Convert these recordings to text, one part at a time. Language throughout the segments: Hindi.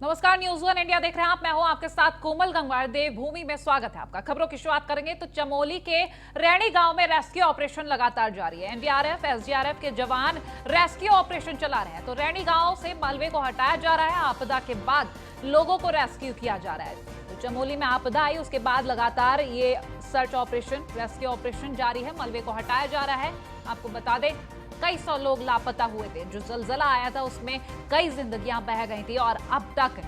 नमस्कार, न्यूज वन इंडिया देख रहे हैं आप। मैं हूं आपके साथ कोमल गंगवार। देवभूमि में स्वागत है आपका। खबरों की शुरुआत करेंगे तो चमोली के रैणी गांव में रेस्क्यू ऑपरेशन लगातार जारी है। एनडीआरएफ एसडीआरएफ के जवान रेस्क्यू ऑपरेशन चला रहे हैं। तो रैणी गांव से मलबे को हटाया जा रहा है। आपदा के बाद लोगों को रेस्क्यू किया जा रहा है। तो चमोली में आपदा आई, उसके बाद लगातार ये सर्च ऑपरेशन, रेस्क्यू ऑपरेशन जारी है। मलबे को हटाया जा रहा है। आपको बता दें, कई सौ लोग लापता हुए थे। जो जलजला आया था उसमें कई जिंदगियां बह गई थी और अब तक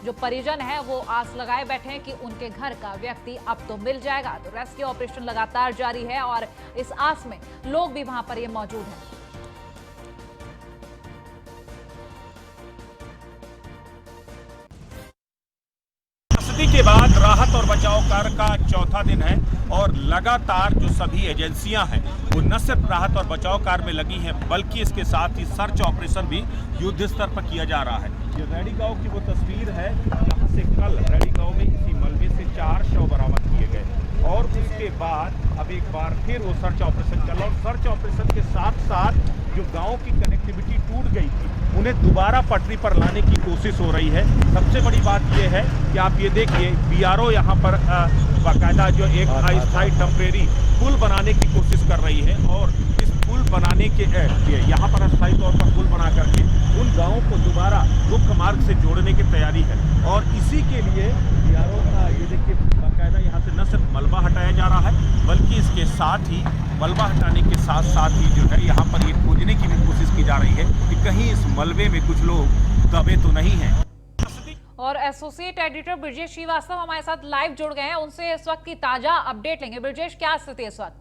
जो परिजन है वो आस लगाए बैठे हैं कि उनके घर का व्यक्ति अब तो मिल जाएगा। तो रेस्क्यू ऑपरेशन लगातार जारी है और इस आस में लोग भी वहां पर ये मौजूद हैं। के बाद राहत और बचाव कार्य का चौथा दिन है और लगातार जो सभी एजेंसियां हैं वो न सिर्फ राहत और बचाव कार्य में लगी हैं बल्कि इसके साथ ही सर्च ऑपरेशन भी युद्ध स्तर पर किया जा रहा है। ये रैणी गांव की वो तस्वीर है जहां से कल रैणी गांव में इसी मलबे से 4 शव बरामद किए गए और उसके बाद अब एक बार फिर वो सर्च ऑपरेशन चला और सर्च ऑपरेशन के साथ साथ जो गांव की कनेक्टिविटी टूट गई थी उन्हें दोबारा पटरी पर लाने की कोशिश हो रही है। सबसे बड़ी बात यह है कि आप ये देखिए, बीआरओ यहाँ पर बाकायदा जो एक अस्थायी टेम्परेरी पुल बनाने की कोशिश कर रही है और इस पुल बनाने के यहाँ पर अस्थायी तौर पर पुल बना करके उन गांवों को दोबारा मुख्य मार्ग से जोड़ने की तैयारी है। और इसी के लिए बीआरओ का ये देखिए बाकायदा यहाँ से न सिर्फ मलबा हटाया जा रहा है बल्कि इसके साथ ही मलबा हटाने के साथ साथ ही जो है यहाँ पर ये खोजने की भी कोशिश की जा रही है कि कहीं इस मलबे में कुछ लोग दबे तो नहीं हैं। और एसोसिएट एडिटर ब्रजेश श्रीवास्तव हमारे साथ लाइव जुड़ गए हैं। उनसे इस वक्त की ताजा अपडेट लेंगे। ब्रजेश, क्या स्थिति है इस वक्त?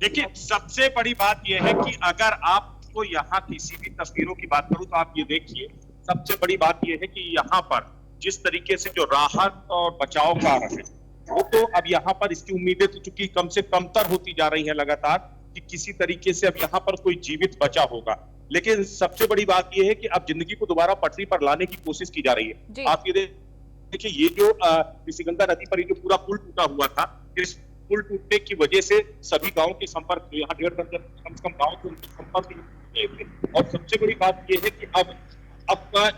देखिए, सबसे बड़ी बात यह है कि अगर आपको यहाँ किसी भी तस्वीरों की बात करूं तो आप ये देखिए, सबसे बड़ी बात यह है कि यहाँ पर जिस तरीके से जो राहत और बचाव कार्य है वो तो अब यहाँ पर इसकी उम्मीदें तो चूंकि कम से कमतर होती जा रही है लगातार कि किसी तरीके से अब यहाँ पर कोई जीवित बचा होगा। लेकिन सबसे बड़ी बात यह है कि अब जिंदगी को दोबारा पटरी पर लाने की कोशिश की जा रही है। आप ये देखिए, ये जो ऋषिगंगा नदी पर ये जो पूरा पुल टूटा हुआ था, इस पुल टूटने की वजह से सभी गांव के संपर्क, यहाँ 1.5 दर्जन कम से कम गांव के उनके संपर्क। और सबसे बड़ी बात यह है कि अब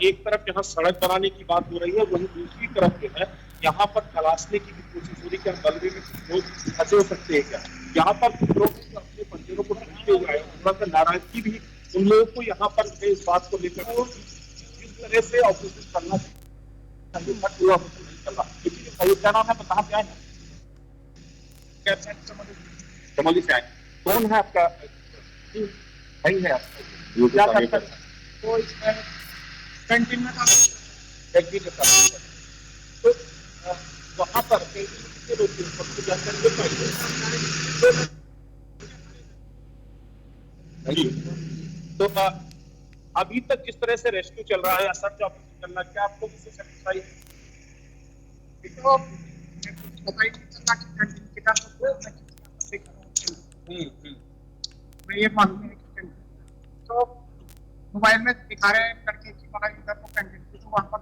एक तरफ यहाँ सड़क बनाने की बात हो रही है, वहीं दूसरी तरफ जो है यहाँ पर तलाशने की भी कोशिश हो रही है कि मलबे में लोग फंसे हो सकते हैं क्या। यहाँ पर कुछ लोग अपने परिजनों को ढूंढते हुए आए, थोड़ा सा नाराजगी भी उन लोगों को यहाँ पर इस बात को लेकर किस तरह से ऑपरेशन करना चाहिए नहीं चला। लेकिन क्या नाम है, कहाँ पे आए हैं? चमोली से आए। कौन है आपका भाई? है आपका क्या करता है? तो इसमें कैंटीन में काम करता है। तो वहाँ पर सबको जानकारी तो अभी तक किस तरह से रेस्क्यू चल रहा है, सर्च ऑपरेशन चल रहा है, क्या आपको इससे सैटिस्फाई है? ये मालूम है कि तो मोबाइल में दिखा रहे हैं करके कि मतलब इधर को कैंटीन तो वहाँ पर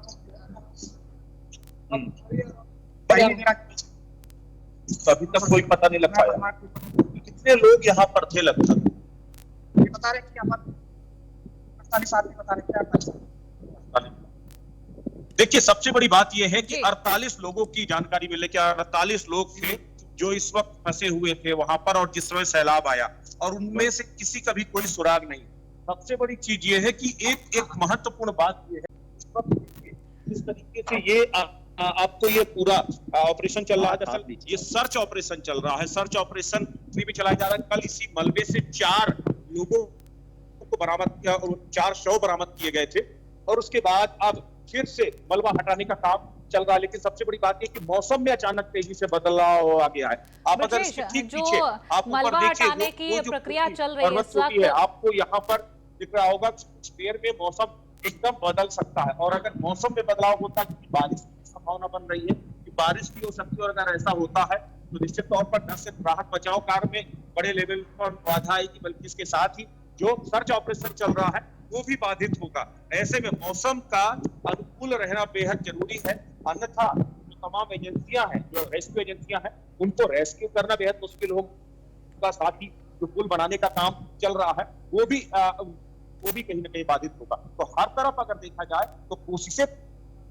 तो अभी तक कोई पता नहीं लग पाया कितने लोग यहाँ पर थे लगभग। ये बता रहे कि हमारे 48 आदमी बता रहे क्या। देखिए, सबसे बड़ी बात यह है कि 48 लोगों की जानकारी मिले कि 48 लोग थे जो इस वक्त फंसे हुए थे वहां पर और जिस समय सैलाब आया और उनमें से किसी का भी कोई सुराग नहीं। सबसे बड़ी चीज ये है कि एक महत्वपूर्ण बात ये है इस तरीके से ये आपको ये पूरा ऑपरेशन चल रहा है। दरअसल ये सर्च ऑपरेशन चल रहा है। सर्च ऑपरेशन भी चलाया जा रहा है। कल इसी मलबे से 4 लोगों को बरामद किया और 4 शव बरामद किए गए थे और उसके बाद अब फिर से मलबा हटाने का काम चल रहा है। लेकिन सबसे बड़ी बात है कि मौसम में अचानक तेजी से बदलाव आ गया है। आप अगर इसके ठीक पीछे आप ऊपर देखिए, की प्रक्रिया चल रही है, आपको यहाँ पर दिख रहा होगा कुछ देर में मौसम एकदम बदल सकता है। और अगर मौसम में बदलाव होता है, बारिश की संभावना बन रही है कि बारिश भी हो सकती है और अगर ऐसा होता है तो निश्चित तौर पर न सिर्फ राहत बचाव कार्य में बड़े लेवल पर बाधा आएगी बल्कि इसके साथ ही जो सर्च ऑपरेशन चल रहा है वो भी बाधित होगा। ऐसे में मौसम का अनुकूल रहना बेहद जरूरी है, अन्यथा जो तमाम एजेंसियां हैं, जो रेस्क्यू एजेंसियां हैं, उनको रेस्क्यू करना बेहद मुश्किल होगा। साथ ही जो पुल बनाने का काम चल रहा है वो भी वो भी कहीं ना कहीं बाधित होगा। तो हर तरफ अगर देखा जाए तो कोशिशें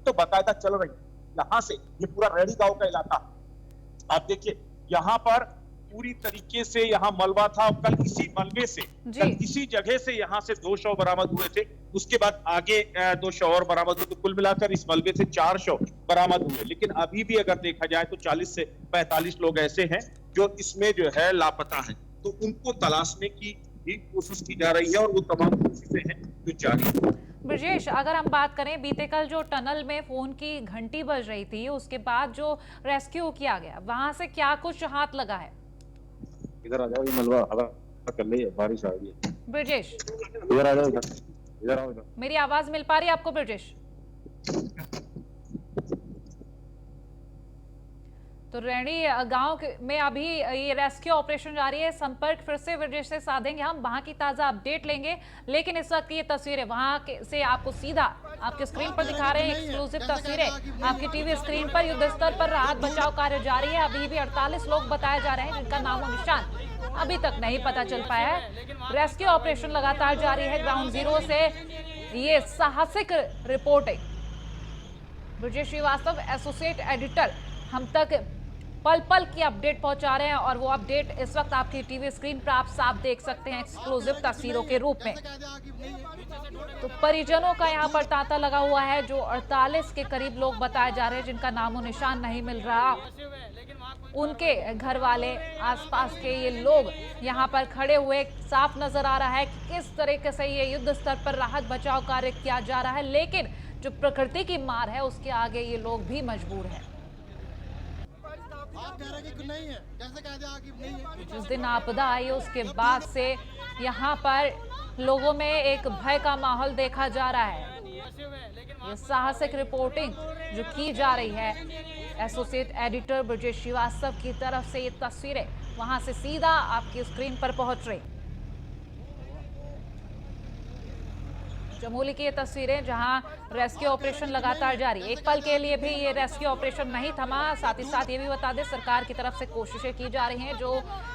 तो बाकायदा चल रही है। यहाँ से ये पूरा रेडी गांव का इलाका, आप देखिए यहाँ पर पूरी तरीके से यहाँ मलबा था। और कल इसी मलबे से, कल इसी जगह से यहाँ से 2 शव बरामद हुए थे। उसके बाद आगे 2 शव और बरामद हुए। तो कुल मिलाकर इस मलबे से 4 शव बरामद हुए। लेकिन अभी भी अगर देखा जाए तो 40 से 45 लोग ऐसे हैं जो इसमें जो है लापता हैं। तो उनको तलाशने की भी कोशिश की जा रही है और वो तमाम कोशिशें हैं जो जारी है। ब्रजेश, अगर हम बात करें बीते कल जो टनल में फोन की घंटी बज रही थी, उसके बाद जो रेस्क्यू किया गया, वहां से क्या कुछ हाथ लगा है? इधर आ जाओ, ये मलबा हवा कर रही है, बारिश आ रही है। ब्रजेश, इधर आ जाओ, इधर आओ। मेरी आवाज मिल पा रही है आपको ब्रजेश? तो रैणी गांव में अभी ये रेस्क्यू ऑपरेशन जारी है। संपर्क फिर से ब्रजेश से साधेंगे हम, वहां की ताजा अपडेट लेंगे। लेकिन इस वक्त ये तस्वीरें वहां से आपको सीधा आपके स्क्रीन पर दिखा रहे हैं, एक्सक्लूसिव तस्वीरें आपकी टीवी स्क्रीन पर। युद्ध स्तर पर राहत बचाव कार्य जारी है। अभी भी 48 लोग बताए जा रहे हैं जिनका नामो निशान अभी तक नहीं पता चल पाया है। रेस्क्यू ऑपरेशन लगातार जारी है। ग्राउंड जीरो से ये साहसिक reporting Brajesh Shrivastava, associate editor, हम तक पल पल की अपडेट पहुंचा रहे हैं। और वो अपडेट इस वक्त आपकी टीवी स्क्रीन पर आप साफ देख सकते हैं एक्सक्लूसिव तस्वीरों के रूप में। तो परिजनों का यहाँ पर तांता लगा हुआ है। जो 48 के करीब लोग बताए जा रहे हैं जिनका नामो निशान नहीं मिल रहा, उनके घर वाले, आसपास के ये लोग यहाँ पर खड़े हुए, साफ नजर आ रहा है कि किस तरीके से ये युद्ध स्तर पर राहत बचाव कार्य किया जा रहा है। लेकिन जो प्रकृति की मार है उसके आगे ये लोग भी मजबूर हैं। आप कह रहे हैं कि नहीं है, कैसे कह दिया कि नहीं है? जिस दिन आपदा आई उसके बाद से यहाँ पर लोगों में एक भय का माहौल देखा जा रहा है। ये साहसिक रिपोर्टिंग जो की जा रही है एसोसिएट एडिटर ब्रजेश श्रीवास्तव की तरफ से, ये तस्वीरें वहां से सीधा आपकी स्क्रीन पर पहुंच रही। चमोली की ये तस्वीरें जहां रेस्क्यू ऑपरेशन लगातार जारी। एक पल के लिए भी ये रेस्क्यू ऑपरेशन नहीं थमा। साथ ही साथ ये भी बता दें, सरकार की तरफ से कोशिशें की जा रही हैं जो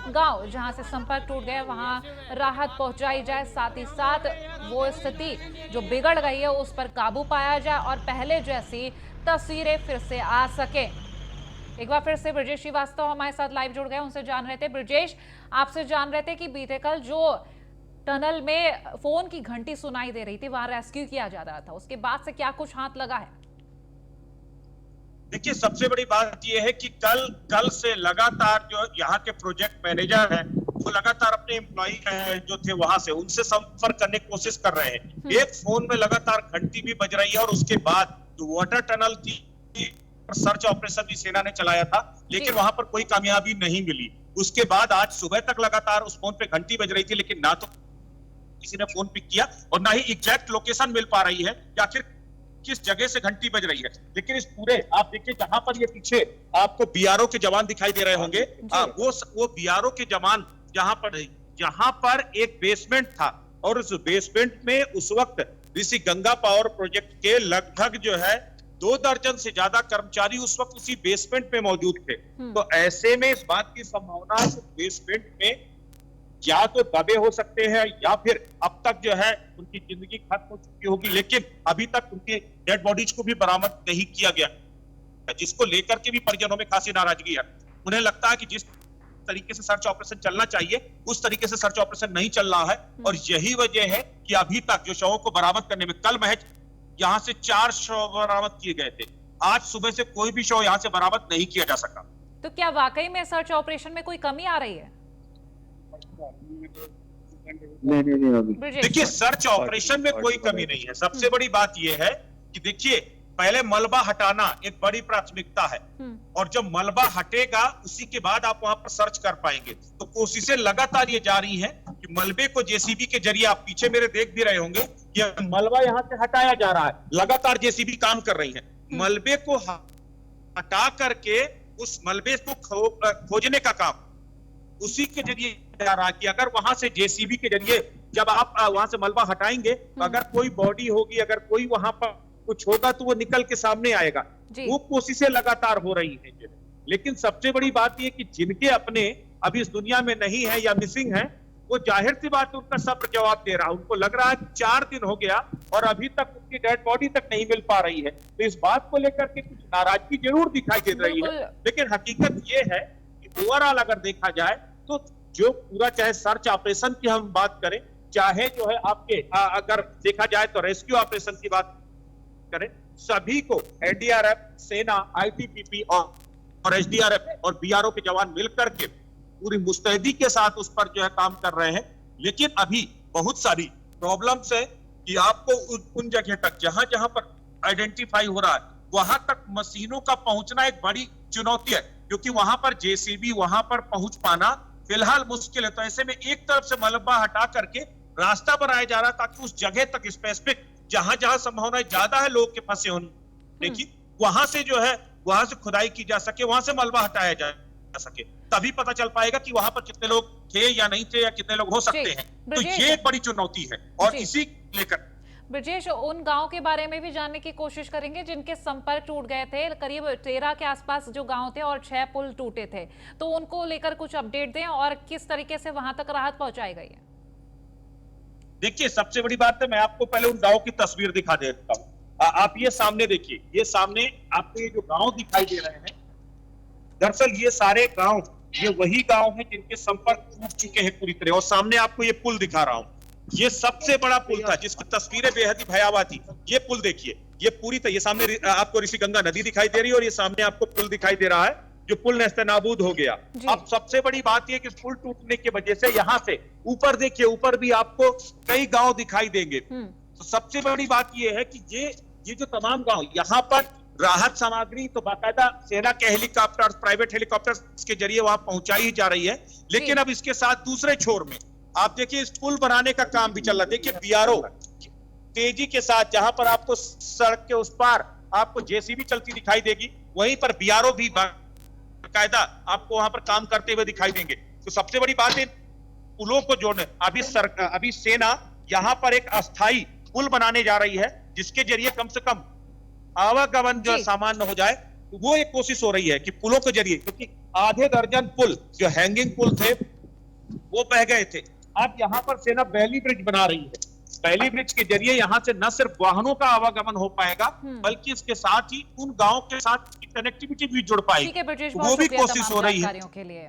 गांव जहां से संपर्क टूट गए वहां राहत पहुंचाई जाए। साथ ही साथ वो स्थिति जो बिगड़ गई है उस पर काबू पाया जाए और पहले जैसी तस्वीरें फिर से आ सके। एक बार फिर से ब्रजेश श्रीवास्तव हमारे साथ लाइव जुड़ गए, उनसे जान रहे थे। ब्रजेश, आपसे जान रहे थे कि बीते कल जो टनल में फोन की घंटी सुनाई दे रही थी, वहां रेस्क्यू किया जा रहा था, उसके बाद से क्या कुछ हाथ लगा है? देखिए, सबसे बड़ी बात यह है कि कल से लगातार जो यहाँ के प्रोजेक्ट मैनेजर हैं वो लगातार अपने एम्प्लॉई जो थे वहां से उनसे संपर्क करने की कोशिश कर रहे हैं। एक फोन में लगातार घंटी भी बज रही है और उसके बाद जो वाटर टनल थी सर्च ऑपरेशन भी सेना ने चलाया था, लेकिन वहां पर कोई कामयाबी नहीं मिली। उसके बाद आज सुबह तक लगातार उस फोन पे घंटी बज रही थी, लेकिन ना तो किसी ने फोन पिक किया और ना ही एग्जैक्ट लोकेशन मिल पा रही है कि आखिर किस जगह से घंटी बज रही है। लेकिन इस पूरे आप देखिए, जहां पर ये पीछे आपको बीआरओ के जवान दिखाई दे रहे होंगे, वो बीआरओ के जवान जहां पर एक बेसमेंट था और उस बेसमेंट में उस वक्त ऋषि गंगा पावर प्रोजेक्ट के लगभग जो है 2 दर्जन से ज्यादा कर्मचारी उस वक्त उसी बेसमेंट में मौजूद थे। तो ऐसे में इस बात की संभावना है कि बेसमेंट में या तो दबे हो सकते हैं या फिर अब तक जो है उनकी जिंदगी खत्म हो चुकी होगी, लेकिन अभी तक उनकी डेड बॉडीज को भी बरामद नहीं किया गया, जिसको लेकर के भी परिजनों में खासी नाराजगी है। उन्हें लगता है कि जिस तरीके से सर्च ऑपरेशन चलना चाहिए उस तरीके से सर्च ऑपरेशन नहीं चल रहा है और यही वजह है कि अभी तक जो शवों को बरामद करने में, कल महज यहाँ से 4 शव बरामद किए गए थे, आज सुबह से कोई भी शव यहाँ से बरामद नहीं किया जा सका। तो क्या वाकई में सर्च ऑपरेशन में कोई कमी आ रही है? नहीं, देखिए, सर्च ऑपरेशन में कोई कमी नहीं है। सबसे बड़ी बात यह है कि देखिए, पहले मलबा हटाना एक बड़ी प्राथमिकता है और जब मलबा हटेगा उसी के बाद आप वहां पर सर्च कर पाएंगे। तो कोशिशें लगातार ये जारी हैं कि मलबे को जेसीबी के जरिए, आप पीछे मेरे देख भी रहे होंगे कि मलबा यहां से हटाया जा रहा है, लगातार जेसीबी काम कर रही है। मलबे को हटा करके उस मलबे को खोजने का काम उसी के जरिए जा रहा है कि अगर वहां से जेसीबी के जरिए जब आप वहां से मलबा हटाएंगे तो अगर कोई बॉडी होगी, अगर कोई वहां पर कुछ होगा तो वो निकल के सामने आएगा। वो कोशिशें लगातार हो रही हैं। लेकिन सबसे बड़ी बात यह कि जिनके अपने अभी इस दुनिया में नहीं है या मिसिंग है, वो जाहिर सी बात है उनका सब्र जवाब दे रहा है। उनको लग रहा है 4 दिन हो गया और अभी तक उनकी डेड बॉडी तक नहीं मिल पा रही है, तो इस बात को लेकर के कुछ नाराजगी जरूर दिखाई दे रही है। लेकिन हकीकत ये है कि ओवरऑल अगर देखा जाए तो जो पूरा, चाहे सर्च ऑपरेशन की हम बात करें, चाहे जो है आपके अगर देखा जाए तो रेस्क्यू ऑपरेशन की बात करें, सभी को एनडीआरएफ, सेना, आईटीबीपी और एसडीआरएफ और बीआरओ के जवान मिलकर के पूरी मुस्तैदी के साथ उस पर जो है काम कर रहे हैं। लेकिन अभी बहुत सारी प्रॉब्लम्स है कि आपको उन जगह तक जहां जहां पर आइडेंटिफाई हो रहा है वहां तक मशीनों का पहुंचना एक बड़ी चुनौती है, क्योंकि वहां पर जेसीबी वहां पर पहुंच पाना फिलहाल मुश्किल है। तो ऐसे में एक तरफ से मलबा हटा करके रास्ता बनाया जा रहा है ताकि उस जगह तक स्पेसिफिक जहां जहां संभावना ज्यादा है लोग के फंसे होने की, वहां से जो है वहां से खुदाई की जा सके, वहां से मलबा हटाया जा सके, तभी पता चल पाएगा कि वहां पर कितने लोग थे या नहीं थे या कितने लोग हो सकते हैं। तो ये एक बड़ी चुनौती है और इसी लेकर ब्रजेश, उन गांव के बारे में भी जानने की कोशिश करेंगे जिनके संपर्क टूट गए थे। करीब 13 के आसपास जो गांव थे और 6 पुल टूटे थे, तो उनको लेकर कुछ अपडेट दें और किस तरीके से वहां तक राहत पहुंचाई गई है। देखिए, सबसे बड़ी बात है, मैं आपको पहले उन गांव की तस्वीर दिखा देता हूँ। आप ये सामने देखिए, ये सामने आपको ये जो गांव दिखाई दे रहे हैं, दरअसल ये सारे गांव ये वही गांव हैं जिनके संपर्क टूट चुके हैं पूरी तरह। और सामने आपको ये पुल दिखा रहा हूं, ये सबसे बड़ा पुल था जिसकी तस्वीरें बेहद ही भयावह थी। ये पुल देखिए, ये पूरी तरह, ये सामने आपको ऋषि गंगा नदी दिखाई दे रही है और ये सामने आपको पुल दिखाई दे रहा है जो पुल नेस्तनाबूद हो गया। अब सबसे बड़ी बात यह कि पुल टूटने की वजह से यहां से ऊपर देखिए, ऊपर भी आपको कई गांव दिखाई देंगे। तो सबसे बड़ी बात यह है कि ये जो तमाम गांव यहाँ पर राहत सामग्री तो बाकायदा सेना के हेलीकॉप्टर, प्राइवेट हेलीकॉप्टर के जरिए वहां पहुंचाई जा रही है। लेकिन अब इसके साथ दूसरे छोर में आप देखिए इस पुल बनाने का काम भी चल रहा है। देखिए बीआरओ तेजी के साथ, जहां पर आपको सड़क के उस पार आपको जेसीबी चलती दिखाई देगी, वहीं पर बीआरओ भी बाकायदा आपको वहां पर काम करते हुए दिखाई देंगे। तो सबसे बड़ी बात है पुलों को जोड़ने, अभी सेना यहां पर एक अस्थाई पुल बनाने जा रही है जिसके जरिए कम से कम आवागमन जो सामान्य हो जाए। तो वो एक कोशिश हो रही है कि पुलों के जरिए, क्योंकि आधे दर्जन पुल जो हैंगिंग पुल थे वो बह गए थे। अब यहाँ पर सेना बैली ब्रिज बना रही है। बैली ब्रिज के जरिए यहाँ से न सिर्फ वाहनों का आवागमन हो पाएगा बल्कि इसके साथ ही उन गांवों के साथ कनेक्टिविटी भी जुड़ पाएगी। वो भी कोशिश हो रही है। के लिए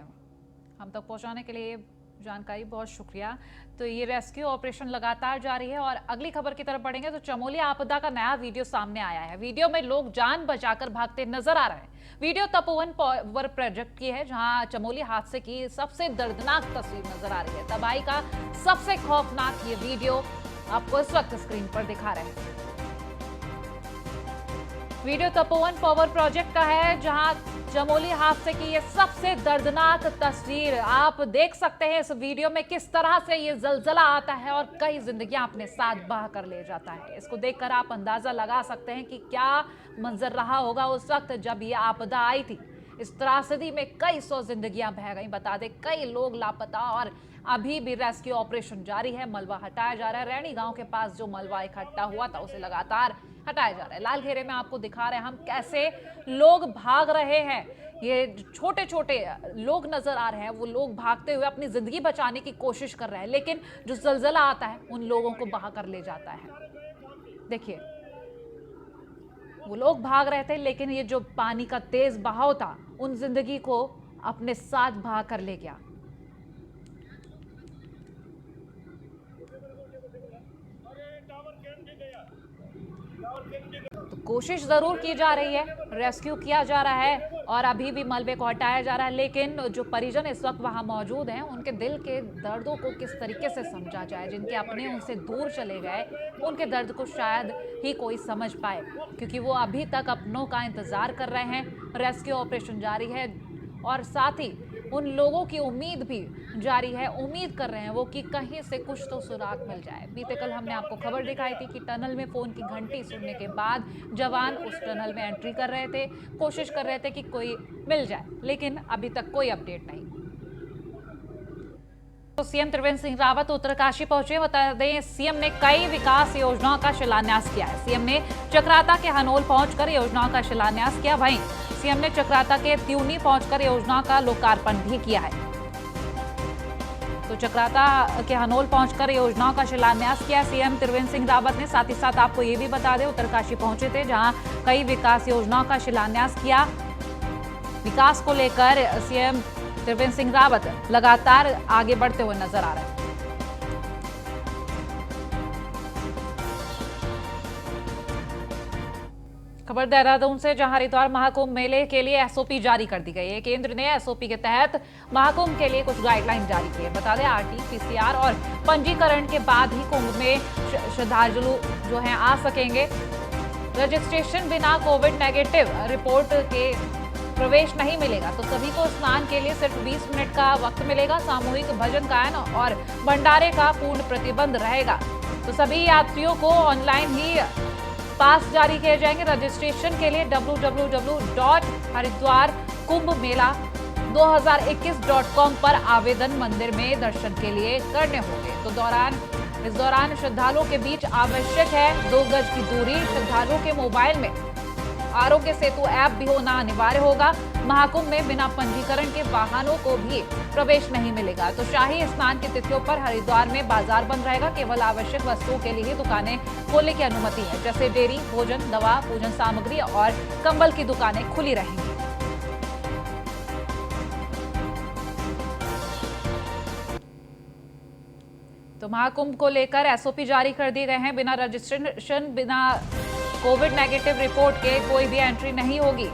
हम तक पहुंचाने के लिए जानकारी बहुत शुक्रिया। तो ये रेस्क्यू ऑपरेशन लगातार जारी है और अगली खबर की तरफ बढ़ेंगे तो चमोली आपदा का नया वीडियो सामने आया है। वीडियो में लोग जान बचाकर भागते नजर आ रहे हैं। वीडियो तपोवन पावर प्रोजेक्ट की है जहां चमोली हादसे की सबसे दर्दनाक तस्वीर नजर आ रही है। तबाही का सबसे खौफनाक ये वीडियो आपको इस वक्त स्क्रीन पर दिखा रहे हैं। वीडियो तपोवन पावर प्रोजेक्ट का है जहां चमोली हादसे की ये सबसे दर्दनाक तस्वीर आप देख सकते हैं। इस वीडियो में किस तरह से ये जलजला आता है और कई जिंदगियां अपने साथ बहा कर ले जाता है। इसको देखकर आप अंदाजा लगा सकते हैं कि क्या मंजर रहा होगा उस वक्त जब ये आपदा आई थी। इस त्रासदी में कई सौ जिंदगियां बह गई। बता दें कई लोग लापता और अभी भी रेस्क्यू ऑपरेशन जारी है। मलबा हटाया जा रहा है। रैणी गांव के पास जो मलबा इकट्ठा हुआ था उसे लगातार हटाया जा रहा है। लाल घेरे में आपको दिखा रहे हैं हम कैसे लोग भाग रहे हैं। ये छोटे छोटे लोग नजर आ रहे हैं, वो लोग भागते हुए अपनी जिंदगी बचाने की कोशिश कर रहे हैं, लेकिन जो जलजला आता है उन लोगों को बहा कर ले जाता है। देखिए वो लोग भाग रहे थे लेकिन ये जो पानी का तेज बहाव था उन जिंदगी को अपने साथ बहा कर ले गया। तो कोशिश जरूर की जा रही है, रेस्क्यू किया जा रहा है और अभी भी मलबे को हटाया जा रहा है, लेकिन जो परिजन इस वक्त वहां मौजूद हैं उनके दिल के दर्दों को किस तरीके से समझा जाए। जिनके अपने उनसे दूर चले गए उनके दर्द को शायद ही कोई समझ पाए, क्योंकि वो अभी तक अपनों का इंतजार कर रहे हैं। रेस्क्यू ऑपरेशन जारी है और साथ ही उन लोगों की उम्मीद भी जारी है। उम्मीद कर रहे हैं वो कि कहीं से कुछ तो सुराग मिल जाए। बीते कल हमने आपको खबर दिखाई थी कि टनल में फोन की घंटी सुनने के बाद जवान उस टनल में एंट्री कर रहे थे, कोशिश कर रहे थे कि कोई मिल जाए, लेकिन अभी तक कोई अपडेट नहीं। तो सीएम त्रिवेंद्र सिंह रावत उत्तरकाशी पहुंचे। बता दें सीएम ने कई विकास योजनाओं का शिलान्यास किया है। सीएम ने चक्राता के हनोल पहुंचकर योजनाओं का शिलान्यास किया। वहीं सीएम ने चक्राता के त्यूनी पहुंचकर योजनाओं का लोकार्पण भी किया है। तो चक्राता के हनोल पहुंचकर योजनाओं का शिलान्यास किया सीएम त्रिवेंद्र सिंह रावत ने। साथ ही साथ आपको ये भी बता दें, उत्तरकाशी पहुंचे थे जहां कई विकास योजनाओं का शिलान्यास किया। विकास को लेकर सीएम त्रिवेंद्र सिंह रावत लगातार आगे बढ़ते हुए नजर आ रहे हैं। खबर देहरादून से, जहां हरिद्वार महाकुंभ मेले के लिए एसओपी जारी कर दी गई है। केंद्र ने एसओपी के तहत महाकुंभ के लिए कुछ गाइडलाइन जारी की है। बता दें, आरटी-पीसीआर और पंजीकरण के बाद ही कुंभ में श्रद्धालु जो हैं आ सकेंगे। रजिस्ट्रेशन बिना कोविड नेगेटिव रिपोर्ट के प्रवेश नहीं मिलेगा। तो सभी को स्नान के लिए सिर्फ 20 मिनट का वक्त मिलेगा। सामूहिक भजन गायन और भंडारे का पूर्ण प्रतिबंध रहेगा। तो सभी यात्रियों को ऑनलाइन ही पास जारी किए जाएंगे। रजिस्ट्रेशन के लिए www.haridwarkumbhmela2021.com पर आवेदन मंदिर में दर्शन के लिए करने होंगे। तो इस दौरान श्रद्धालुओं के बीच आवश्यक है 2 गज की दूरी। श्रद्धालुओं के मोबाइल में आरोग्य सेतु ऐप भी होना अनिवार्य होगा। महाकुंभ में बिना पंजीकरण के वाहनों को भी प्रवेश नहीं मिलेगा। तो शाही स्नान की तिथियों पर हरिद्वार में बाजार बंद रहेगा। केवल आवश्यक वस्तुओं के लिए ही दुकानें खोलने की अनुमति है, जैसे डेयरी, भोजन, दवा, पूजन सामग्री और कंबल की दुकानें खुली रहेंगी। तो महाकुंभ को लेकर एसओपी जारी कर दिए गए हैं। बिना रजिस्ट्रेशन, बिना कोविड नेगेटिव रिपोर्ट के कोई भी एंट्री नहीं होगी।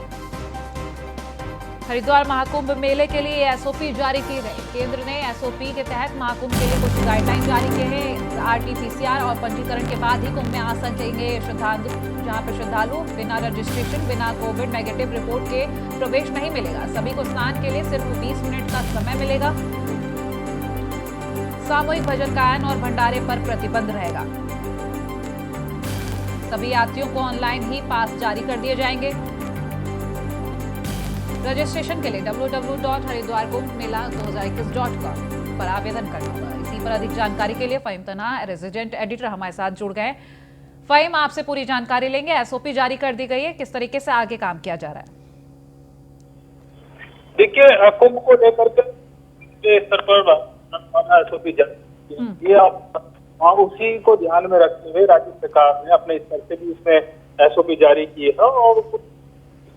हरिद्वार महाकुंभ मेले के लिए एसओपी जारी की गई। केंद्र ने एसओपी के तहत महाकुंभ के लिए कुछ गाइडलाइन जारी किए हैं। आरटी-पीसीआर और पंजीकरण के बाद ही कुंभ में आ सकेंगे श्रद्धालु, जहां पर श्रद्धालु बिना रजिस्ट्रेशन, बिना कोविड नेगेटिव रिपोर्ट के प्रवेश नहीं मिलेगा। सभी को स्नान के लिए सिर्फ 20 मिनट का समय मिलेगा। सामूहिक भजन गायन और भंडारे पर प्रतिबंध रहेगा। सभी यात्रियों को ऑनलाइन ही पास जारी कर दिए जाएंगे। रजिस्ट्रेशन के लिए www.haridwarkumbhmela2021.com पर आवेदन करना होगा। इसी पर अधिक जानकारी के लिए फहीम तन्हा, रेजिडेंट एडिटर, हमारे साथ जुड़ गए। फहीम, आपसे पूरी जानकारी लेंगे। एसओपी जारी कर दी गई है, किस तरीके से आगे काम किया जा रहा है? देखिए, कुंभ को लेकर के स्तर पर एसओपी जारी, ये उसी को ध्यान में रखते हुए राज्य सरकार ने अपने स्तर से भी उसमें एसओपी जारी की है और कुछ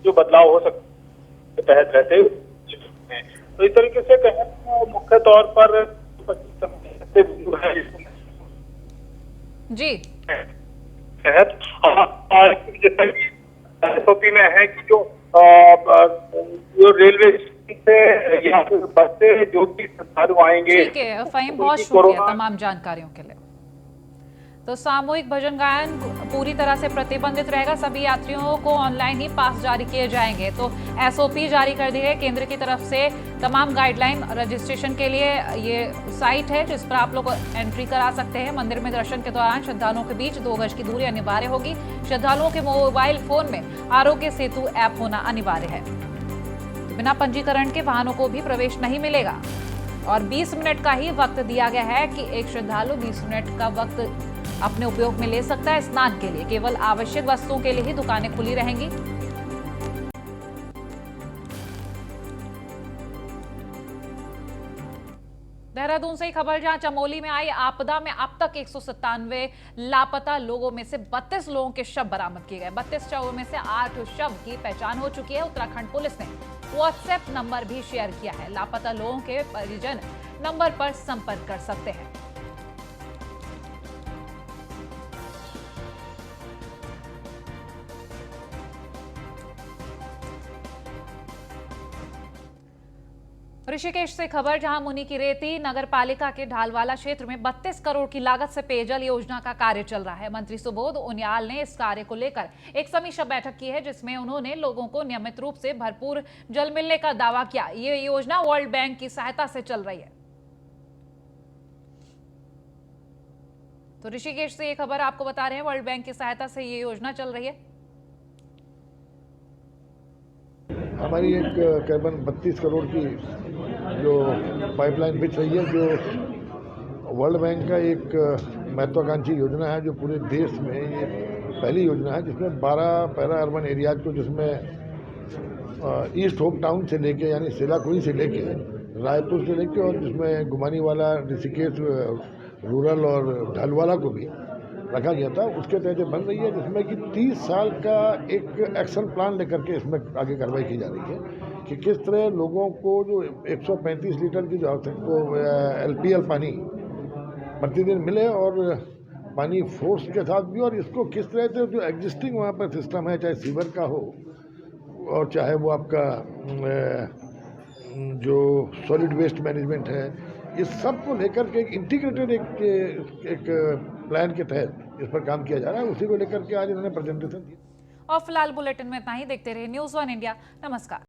जो बदलाव हो सकते तहत रहते हुए। तो इस तरीके से कहें तो मुख्य तौर पर जी तहत एसओपी में है कि जो रेलवे से यहाँ पे बस से जो भी श्रद्धालु आएंगे। ठीक है फहीम, बहुत शुक्रिया तमाम जानकारियों के लिए। तो सामूहिक भजन गायन पूरी तरह से प्रतिबंधित रहेगा। सभी यात्रियों को ऑनलाइन ही पास जारी किए जाएंगे। तो एसओपी जारी कर दी है केंद्र की तरफ से। तमाम गाइडलाइन, रजिस्ट्रेशन के लिए ये साइट है जिस पर आप लोग एंट्री करा सकते हैं। मंदिर में दर्शन के दौरान श्रद्धालुओं के बीच 2 गज की दूरी अनिवार्य होगी। श्रद्धालुओं के मोबाइल फोन में आरोग्य सेतु ऐप होना अनिवार्य है। तो बिना पंजीकरण के वाहनों को भी प्रवेश नहीं मिलेगा और 20 मिनट का ही वक्त दिया गया है कि एक श्रद्धालु 20 मिनट का वक्त अपने उपयोग में ले सकता है स्नान के लिए। केवल आवश्यक वस्तुओं के लिए ही दुकानें खुली रहेंगी। देहरादून से ही खबर, जहां चमोली में आई आपदा में अब तक 197 लापता लोगों में से 32 लोगों के शव बरामद किए गए। 32 शवों में से 8 शव की पहचान हो चुकी है। उत्तराखंड पुलिस ने व्हाट्सएप नंबर भी शेयर किया है। लापता लोगों के परिजन नंबर पर संपर्क कर सकते हैं। ऋषिकेश से खबर, जहां मुनि की रेती नगर पालिका के ढालवाला क्षेत्र में 32 करोड़ की लागत से पेयजल योजना का कार्य चल रहा है। मंत्री सुबोध उनियाल ने इस कार्य को लेकर एक समीक्षा बैठक की है, जिसमें उन्होंने लोगों को नियमित रूप से भरपूर जल मिलने का दावा किया। ये योजना वर्ल्ड बैंक की सहायता से चल रही है। तो ऋषिकेश से ये खबर आपको बता रहे हैं, वर्ल्ड बैंक की सहायता से ये योजना चल रही है। हमारी एक करीबन 32 करोड़ की जो पाइपलाइन बिछ रही है, जो वर्ल्ड बैंक का एक महत्वाकांक्षी योजना है, जो पूरे देश में ये पहली योजना है जिसमें 12 पैरा अर्बन एरियाज को, जिसमें ईस्ट होप टाउन से लेके यानी सिलाकुई से लेके रायपुर से लेकर और जिसमें गुमानीवाला, ऋषिकेश रूरल और ढलवाला को भी रखा गया था, उसके तहत बन रही है, जिसमें कि 30 साल का एक एक्शन प्लान लेकर के इसमें आगे कार्रवाई की जा रही है कि किस तरह लोगों को जो 135 लीटर की जो LPL पानी प्रतिदिन मिले और पानी फोर्स के साथ भी, और इसको किस तरह से जो एग्जिस्टिंग वहाँ पर सिस्टम है, चाहे सीवर का हो और चाहे वो आपका जो सॉलिड वेस्ट मैनेजमेंट है, इस सब को लेकर के एक इंटीग्रेटेड एक प्लान के तहत इस पर काम किया जा रहा है। उसी को लेकर के आज इन्होंने प्रेजेंटेशन दिया। और फिलहाल बुलेटिन में इतना ही। देखते रहिए न्यूज़ 1 इंडिया। नमस्कार।